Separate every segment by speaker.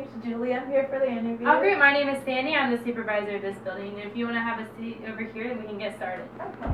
Speaker 1: name's Julie. I'm here for the interview.
Speaker 2: Oh, great. My name is Sandy. I'm the supervisor of this building. If you want to have a seat over here, then we can get started.
Speaker 1: Okay.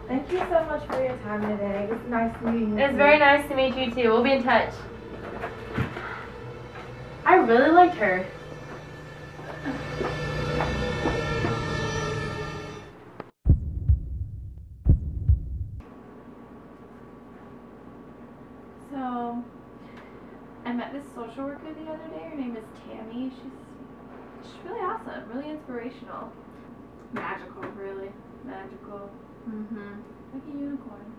Speaker 1: Thank you so much for your time today. It's nice meeting you.
Speaker 2: It's very nice to meet you too. We'll be in touch. I really liked her.
Speaker 3: So, I met this social worker the other day. Her name is Tammy. She's really awesome, really inspirational. Magical, really. Magical. Like a unicorn.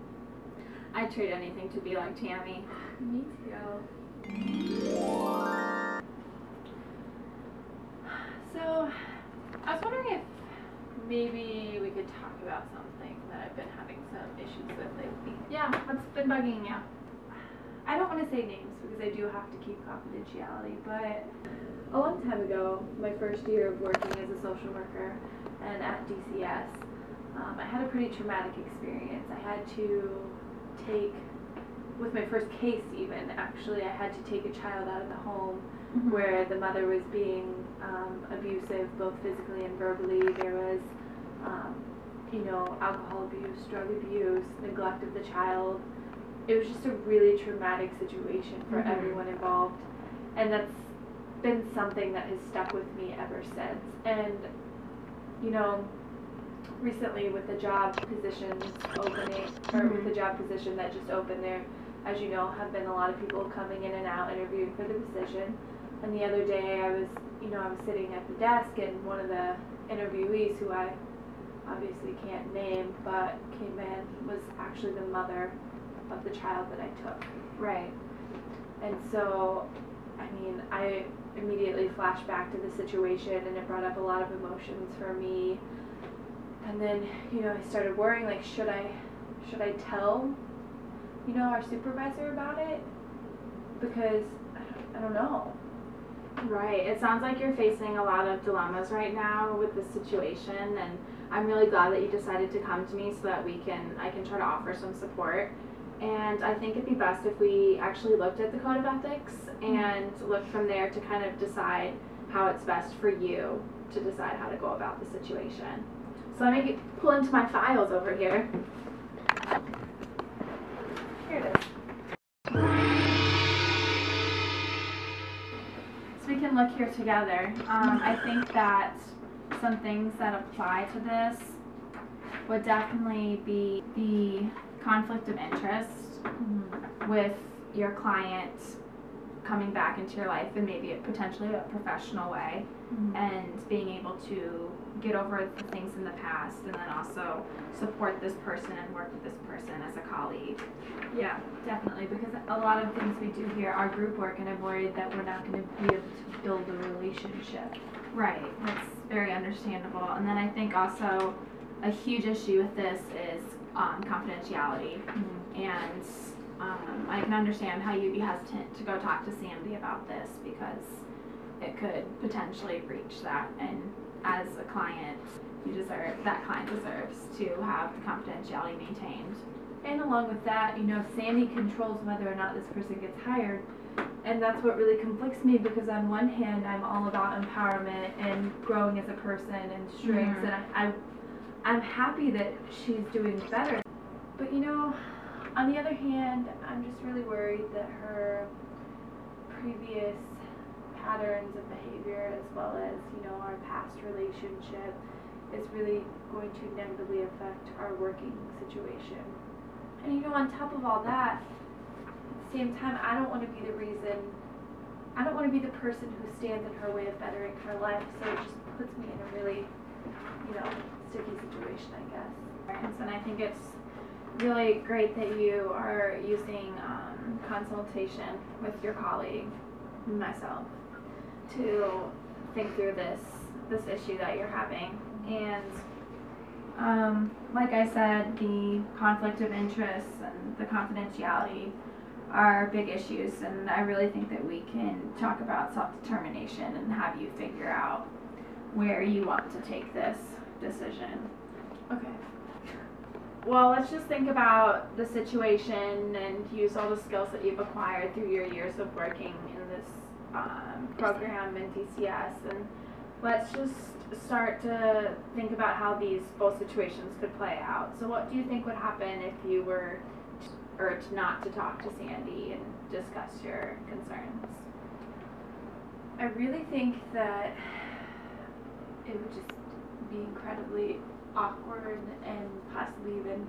Speaker 4: I'd trade anything to be like Tammy.
Speaker 3: Me too. So, I was wondering if maybe we could talk about something that I've been having some issues with lately.
Speaker 4: Yeah, what's been bugging you?
Speaker 3: I don't want to say names because I do have to keep confidentiality, but a long time ago, my first year of working as a social worker and at DCS, I had a pretty traumatic experience. I had to take, with my first case even, actually, I had to take a child out of the home where the mother was being abusive, both physically and verbally. There was, alcohol abuse, drug abuse, neglect of the child. It was just a really traumatic situation for everyone involved, and that's been something that has stuck with me ever since. And recently with the job positions opening, or with the job position that just opened, there, as you know, have been a lot of people coming in and out interviewing for the position. And the other day I was sitting at the desk, and one of the interviewees, who I obviously can't name, but came in, was actually the mother of the child that I took.
Speaker 4: Right.
Speaker 3: And so, I immediately flashed back to the situation, and it brought up a lot of emotions for me. And then, I started worrying, like, should I tell, our supervisor about it? Because I don't know.
Speaker 4: Right. It sounds like you're facing a lot of dilemmas right now with this situation, and I'm really glad that you decided to come to me so that I can try to offer some support. And I think it'd be best if we actually looked at the Code of Ethics and looked from there to kind of decide how it's best for you to decide how to go about the situation. So let me pull into my files over here. Here it is. So we can look here together. I think that some things that apply to this would definitely be the conflict of interest with your client coming back into your life in maybe potentially a professional way, and being able to get over the things in the past, and then also support this person and work with this person as a colleague.
Speaker 3: Yeah, definitely, because a lot of things we do here are group work, and I'm worried that we're not going to be able to build a relationship.
Speaker 4: Right, that's very understandable. And then I think also a huge issue with this is confidentiality. And I can understand how you'd be hesitant to go talk to Sandy about this, because it could potentially breach that, and as a client, that client deserves to have the confidentiality maintained.
Speaker 3: And along with that, Sandy controls whether or not this person gets hired, and that's what really conflicts me, because on one hand, I'm all about empowerment and growing as a person and strengths, and I'm happy that she's doing better. But on the other hand, I'm just really worried that her previous patterns of behavior, as well as our past relationship, is really going to negatively affect our working situation. And on top of all that, at the same time, I don't want to be the person who stands in her way of bettering her life, so it just puts me in a really, sticky situation, I guess.
Speaker 4: And I think it's really great that you are using consultation with your colleague, myself, to think through this issue that you're having. And like I said, the conflict of interest and the confidentiality are big issues, and I really think that we can talk about self-determination and have you figure out where you want to take this decision.
Speaker 3: Okay.
Speaker 4: Well, let's just think about the situation and use all the skills that you've acquired through your years of working in this program in DCS, and let's just start to think about how these both situations could play out. So what do you think would happen if you were urged not to talk to Sandy and discuss your concerns?
Speaker 3: I really think that it would just be incredibly awkward and possibly even,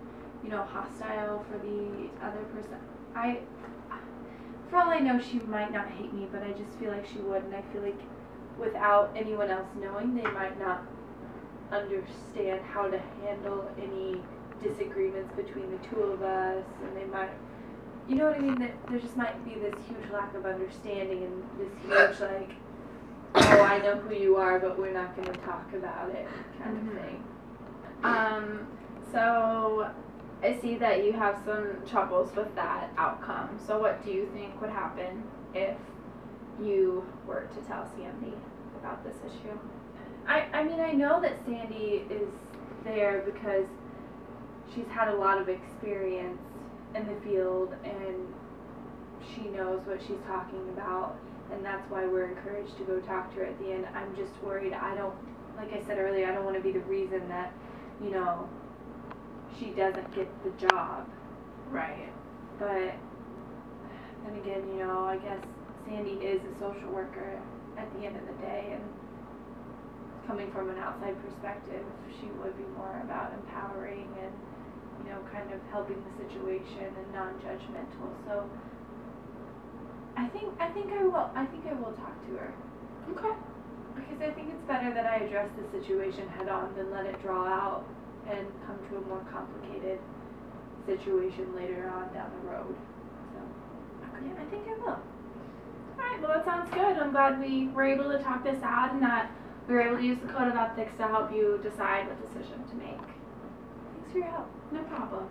Speaker 3: hostile for the other person. For all I know, she might not hate me, but I just feel like she would, and I feel like without anyone else knowing, they might not understand how to handle any disagreements between the two of us, and they might, you know what I mean, that there just might be this huge lack of understanding and this huge, like, oh, I know who you are, but we're not going to talk about it kind of thing.
Speaker 4: So I see that you have some troubles with that outcome. So what do you think would happen if you were to tell Sandy about this issue?
Speaker 3: I mean, I know that Sandy is there because she's had a lot of experience in the field and she knows what she's talking about, and that's why we're encouraged to go talk to her at the end. I'm just worried, like I said earlier, I don't want to be the reason that, she doesn't get the job.
Speaker 4: Right.
Speaker 3: But then again, I guess Sandy is a social worker at the end of the day, and coming from an outside perspective, she would be more about empowering and, kind of helping the situation and non-judgmental. So I think I will talk to her.
Speaker 4: Okay.
Speaker 3: Because I think it's better that I address the situation head on than let it draw out and come to a more complicated situation later on down the road. So yeah, I think I will.
Speaker 4: Alright, well that sounds good. I'm glad we were able to talk this out and that we were able to use the code of ethics to help you decide what decision to make.
Speaker 3: Thanks for your help.
Speaker 4: No problem.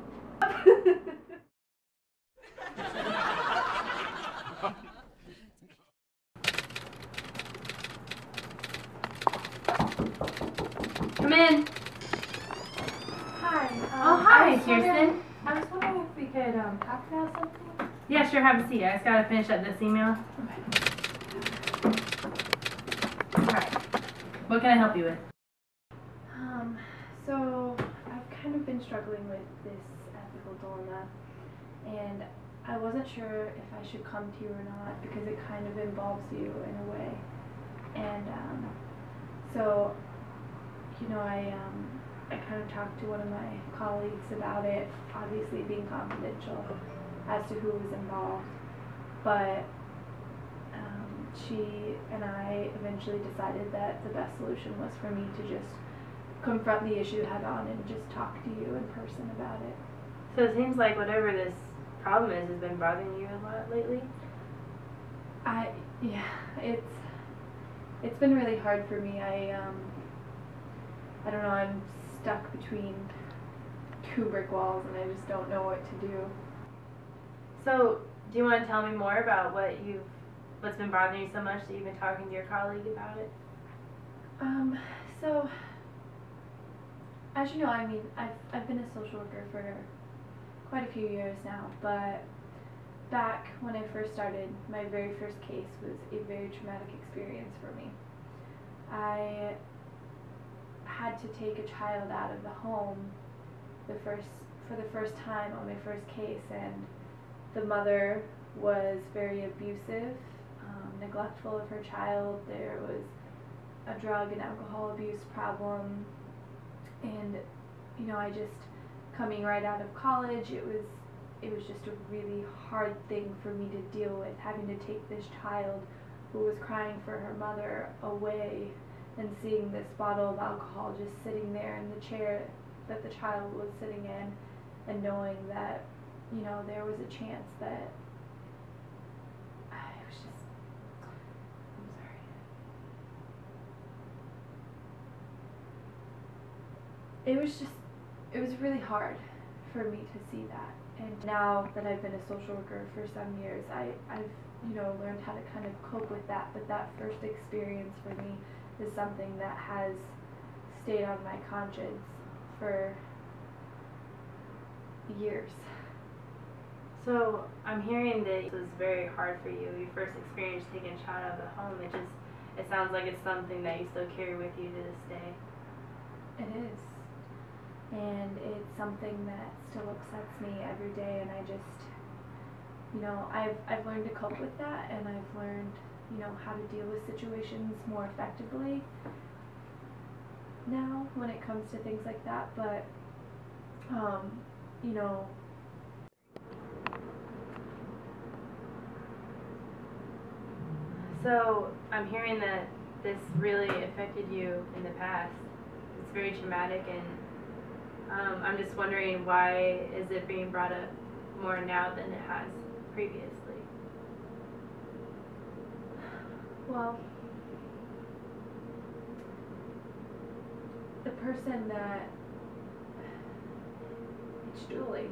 Speaker 4: Come in.
Speaker 1: Hi.
Speaker 2: Hi, Kirsten.
Speaker 1: I was wondering if we could talk about something.
Speaker 2: Yeah, sure, have a seat. I just gotta finish up this email. Alright. What can I help you with?
Speaker 3: So I've kind of been struggling with this ethical dilemma, and I wasn't sure if I should come to you or not because it kind of involves you in a way. And so, I kind of talked to one of my colleagues about it, obviously being confidential as to who was involved, but she and I eventually decided that the best solution was for me to just confront the issue head on and just talk to you in person about it.
Speaker 2: So it seems like whatever this problem is has been bothering you a lot lately?
Speaker 3: Yeah, it's been really hard for me. I don't know, I'm stuck between two brick walls and I just don't know what to do.
Speaker 2: So, do you want to tell me more about what's been bothering you so much that you've been talking to your colleague about it?
Speaker 3: So, as you know, I mean, I've been a social worker for quite a few years now, but back when I first started, my very first case was a very traumatic experience for me. I had to take a child out of the home for the first time on my first case, and the mother was very abusive, neglectful of her child. There was a drug and alcohol abuse problem, and I just, coming right out of college, it was just a really hard thing for me to deal with, having to take this child who was crying for her mother away and seeing this bottle of alcohol just sitting there in the chair that the child was sitting in, and knowing that, you know, there was a chance that it was just, I'm sorry. It was really hard for me to see that. And now that I've been a social worker for some years, I've, you know, learned how to kind of cope with that. But that first experience for me is something that has stayed on my conscience for years.
Speaker 2: So I'm hearing that it was very hard for you. Your first experience taking a child out of the home. It sounds like it's something that you still carry with you to this day.
Speaker 3: It is. And it's something that still upsets me every day, and I just, you know, I've learned to cope with that, and I've learned, you know, how to deal with situations more effectively now when it comes to things like that. But you know,
Speaker 2: so I'm hearing that this really affected you in the past. It's very traumatic, and I'm just wondering, why is it being brought up more now than it has previously?
Speaker 3: well, the person that, it's Julie.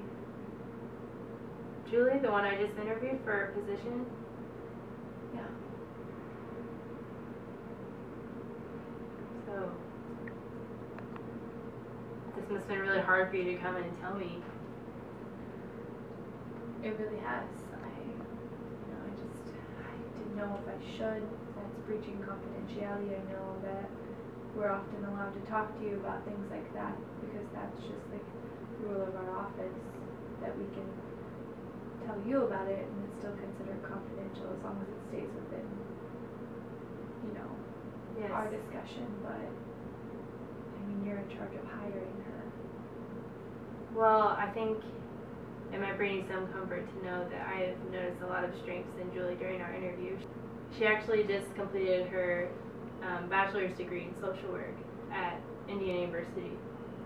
Speaker 2: Julie, the one I just interviewed for a position?
Speaker 3: Yeah.
Speaker 2: So this must have been really hard for you to come in and tell me.
Speaker 3: It really has. I didn't know if I should. That's breaching confidentiality. I know that we're often allowed to talk to you about things like that because that's just like the rule of our office, that we can tell you about it and it's still considered confidential as long as it stays within, you know,
Speaker 2: Yes.
Speaker 3: our discussion. But I mean, you're in charge of hiring her.
Speaker 2: Well, I think it might bring you some comfort to know that I have noticed a lot of strengths in Julie during our interview. She actually just completed her bachelor's degree in social work at Indiana University,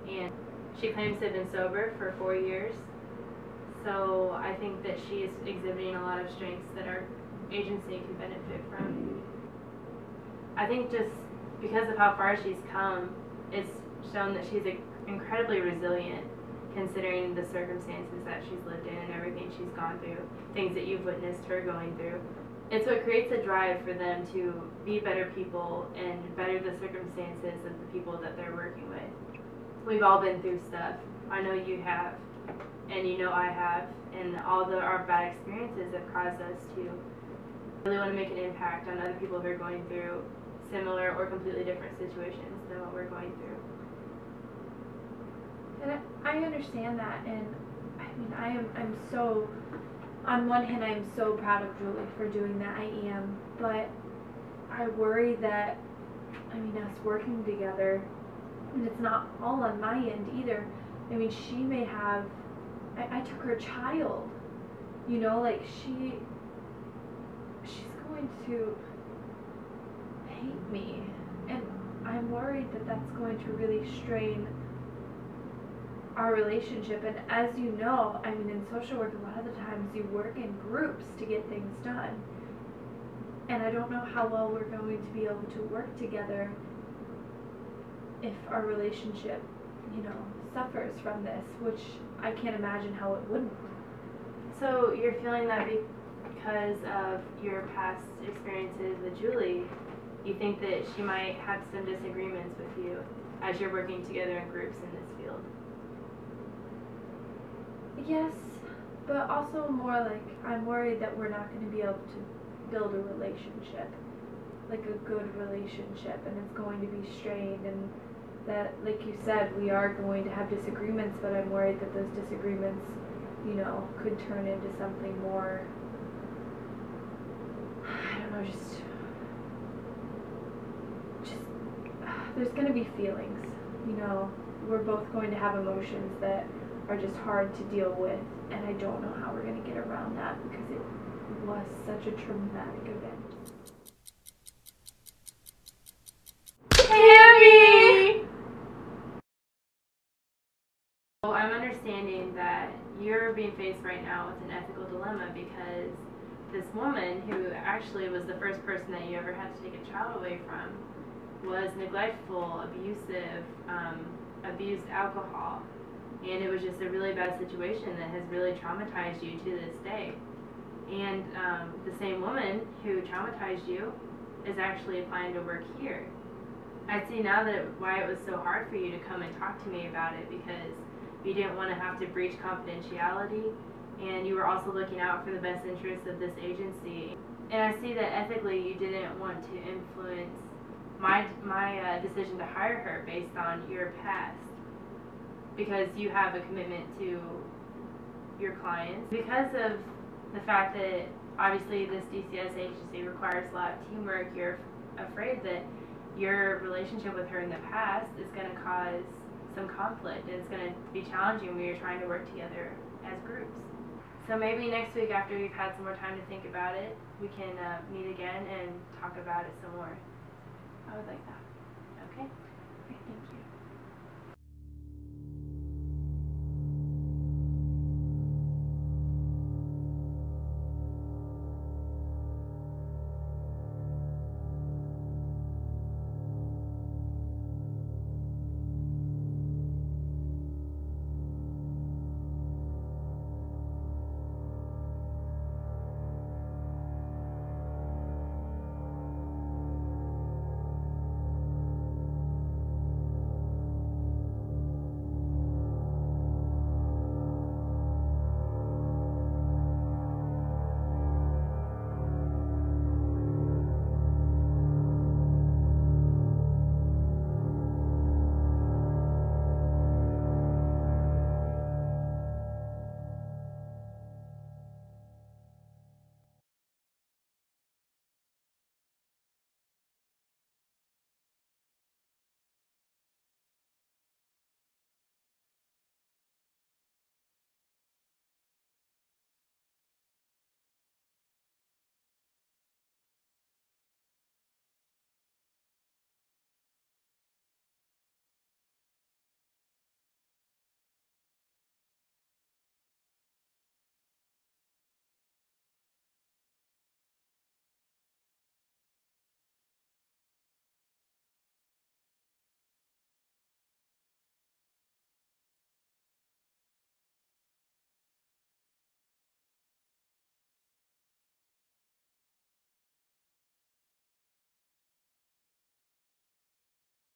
Speaker 2: and she claims to have been sober for 4 years. So I think that she is exhibiting a lot of strengths that our agency could benefit from. I think just because of how far she's come, it's shown that she's incredibly resilient, considering the circumstances that she's lived in and everything she's gone through, things that you've witnessed her going through. It's what creates a drive for them to be better people and better the circumstances of the people that they're working with. We've all been through stuff. I know you have, and you know I have, and our bad experiences have caused us to really want to make an impact on other people who are going through similar or completely different situations than what we're going through.
Speaker 3: And I understand that, and I mean, I'm so, on one hand, I'm so proud of Julie for doing that. I am, but I worry that, I mean, us working together, and it's not all on my end either. I mean, she may have, I took her child, you know, like she's going to hate me, and I'm worried that that's going to really strain our relationship. And as you know, I mean, in social work, a lot of the times you work in groups to get things done, and I don't know how well we're going to be able to work together if our relationship, you know, suffers from this, which I can't imagine how it wouldn't.
Speaker 2: So you're feeling that because of your past experiences with Julie, you think that she might have some disagreements with you as you're working together in groups in this field?
Speaker 3: Yes, but also more like I'm worried that we're not going to be able to build a relationship, like a good relationship, and it's going to be strained, and that, like you said, we are going to have disagreements, but I'm worried that those disagreements, you know, could turn into something more, I don't know, just there's going to be feelings, you know, we're both going to have emotions that are just hard to deal with, and I don't know how we're going to get around that because it was such a traumatic event.
Speaker 2: Tammy! So I'm understanding that being faced right now with an ethical dilemma because this woman, who actually was the first person that you ever had to take a child away from, was neglectful, abusive, abused alcohol, and it was just a really bad situation that has really traumatized you to this day. And the same woman who traumatized you is actually applying to work here. I see now that why it was so hard for you to come and talk to me about it, because you didn't want to have to breach confidentiality, and you were also looking out for the best interests of this agency. And I see that ethically you didn't want to influence my decision to hire her based on your past, because you have a commitment to your clients. Because of the fact that obviously this DCS agency requires a lot of teamwork, you're afraid that your relationship with her in the past is going to cause some conflict, and it's going to be challenging when you're trying to work together as groups. So maybe next week, after you've had some more time to think about it, we can meet again and talk about it some more.
Speaker 4: I would like that.
Speaker 2: Okay.